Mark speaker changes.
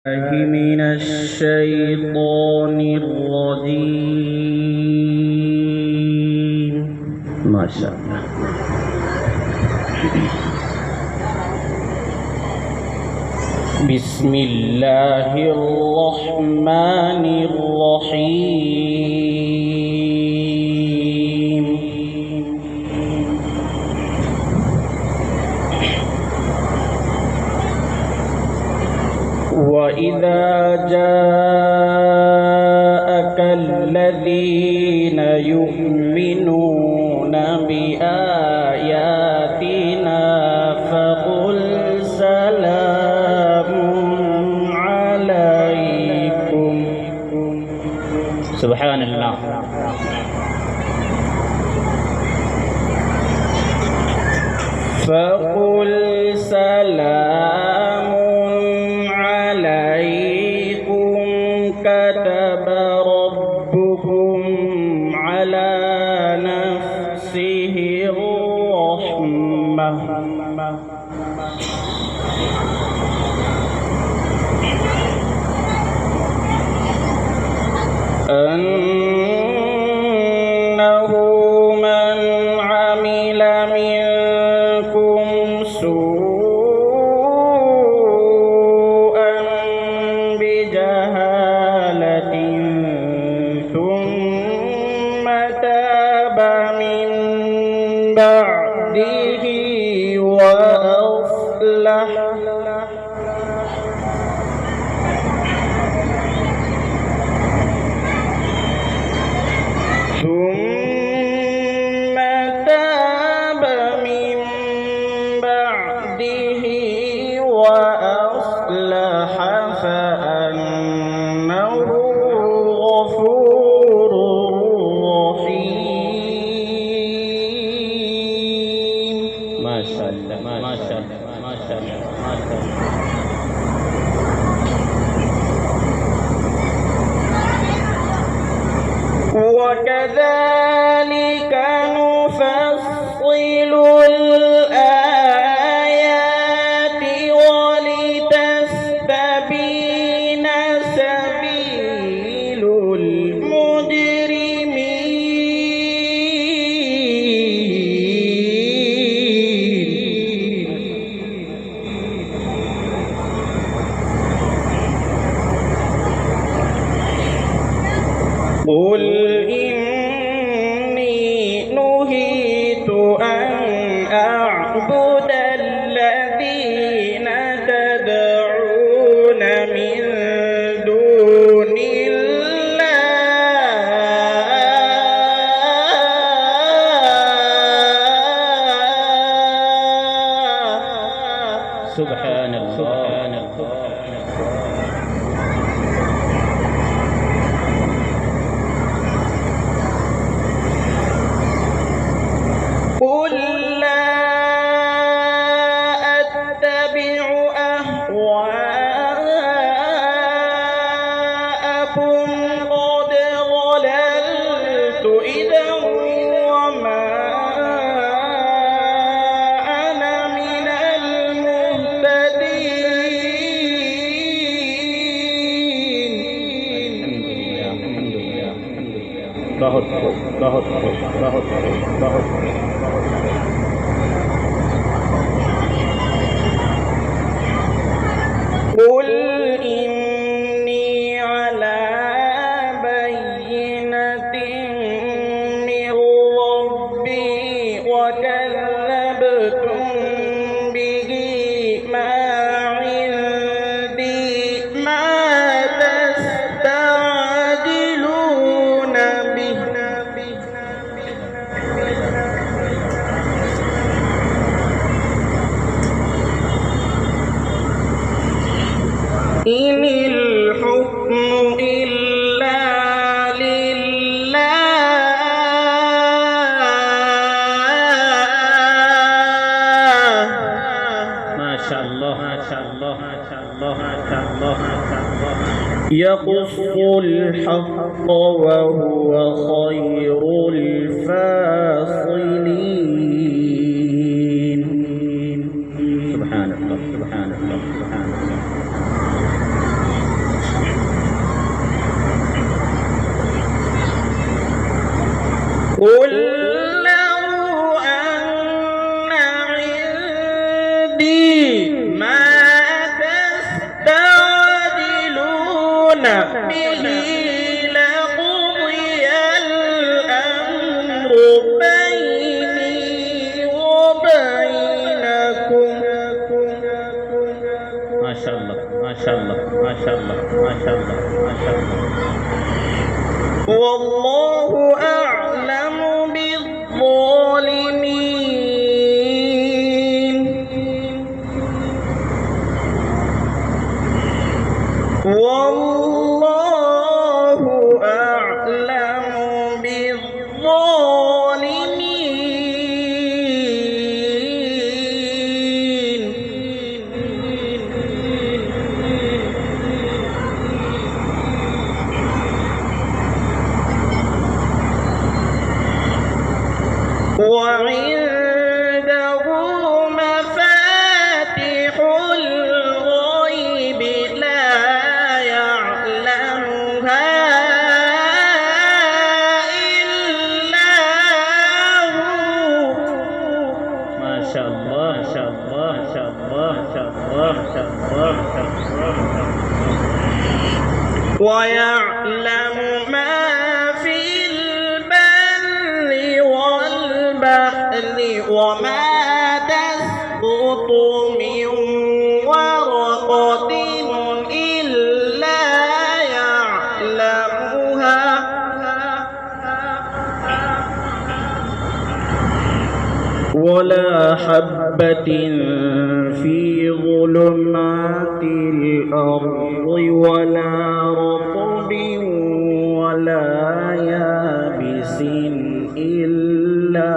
Speaker 1: من الشيطان الرجيم. ما شاء الله. بسم الله الرحمن الرحيم. وإذا جاءك الذين يؤمنون بآياتنا فقل سلام عليكم. سبحان الله. فقل سلام عليكم كتب ربكم على نفسه الرحمة أنه من عمل منكم سوءا بجهالة ثم تاب من بعده وأصلح فأنه غفور رحيم. ما شاء الله ما شاء الله ما شاء الله ما شاء الله. وكذلك نفصل الآيات ولتستبين سبيل المجرمين. قل إني نهيت أن أعبد الذين تدعون من دون الله. سبحان الله. قل لا أتبع أهواءكم قد ضللت إذا وما أنا من المهتدين. الحمد لله الحمد لله. قل إني على بينة من ربي وكذبتم به ما عندي ما تستعجلون به. إن الحكم إلا لله. ما شاء الله ما شاء الله ما شاء الله ما شاء الله ما شاء الله. يقص الحق وهو خير الفاصلين. سبحان الله سبحان الله سبحان الله. به لقضي الأمر بيني وبينكم. ما شاء الله ما شاء الله ما شاء الله ما شاء الله ما شاء الله. والله أعلم بالظالمين. والله أعلم بالظالمين. وعنده مفاتح الغيب لا يعلمها إلا هو. ما شاء الله ما شاء الله ما شاء الله ما شاء الله ما شاء الله ما شاء الله. ويعلم ما في البر والبحر وما تسقط من ورقة إلا يعلمها ولا حبة في ظلمات الأرض ولا رطب ولا يابس إلا